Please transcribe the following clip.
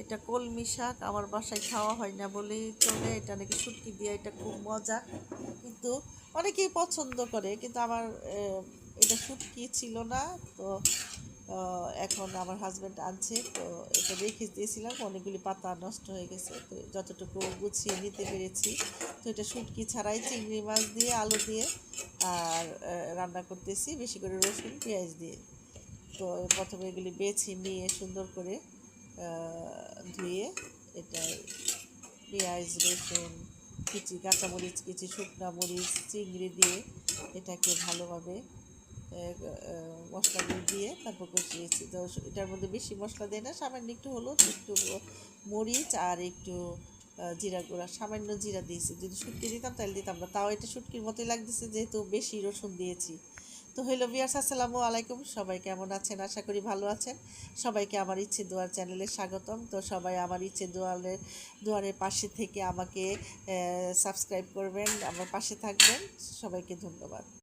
এটা কলমি শাক আমার বাসায় খাওয়া হয় না বলেই চলে। এটা নাকি শুটকি দিয়ে, এটা খুব মজা, কিন্তু অনেকেই পছন্দ করে, কিন্তু আমার এটা শুটকি ছিল না। তো এখন আমার হাজব্যান্ড আনছে, তো এটা রেখে দিয়েছিলাম, অনেকগুলি পাতা নষ্ট হয়ে গেছে, তো যতটুকু গুছিয়ে নিতে পেরেছি। তো এটা শুটকি ছাড়াই চিংড়ি মাছ দিয়ে, আলু দিয়ে আর রান্না করতেছি, বেশি করে রসুন পেঁয়াজ দিয়ে। তো প্রথমে এগুলি বেছে নিয়ে সুন্দর করে ধুয়ে এটা পেঁয়াজ, রসুন, কিছু কাঁচামরিচ, কিছু শুকনা মরিচ, চিংড়ি দিয়ে এটাকে ভালোভাবে মশলাগুলো দিয়ে তারপর কষিয়েছি। তো এটার মধ্যে বেশি মশলা দেয় না, সামান্য একটু হলুদ, একটু মরিচ আর একটু জিরা গুঁড়া, সামান্য জিরা দিয়েছি। যদি শুটকি দিতাম তাহলে দিতাম না, তাও এটা শুটকির মতোই লাগতেছে যেহেতু বেশি রসুন দিয়েছি। তো হইলো ভিউয়ার্স, আসসালামু আলাইকুম, সবাই কেমন আছেন? আশা করি ভালো আছেন। সবাইকে আমার ইচ্ছে দোয়ার চ্যানেলে স্বাগতম। তো সবাই আমার ইচ্ছে দুয়ারের পাশে থেকে আমাকে সাবস্ক্রাইব করবেন, আমার পাশে থাকবেন। সবাইকে ধন্যবাদ।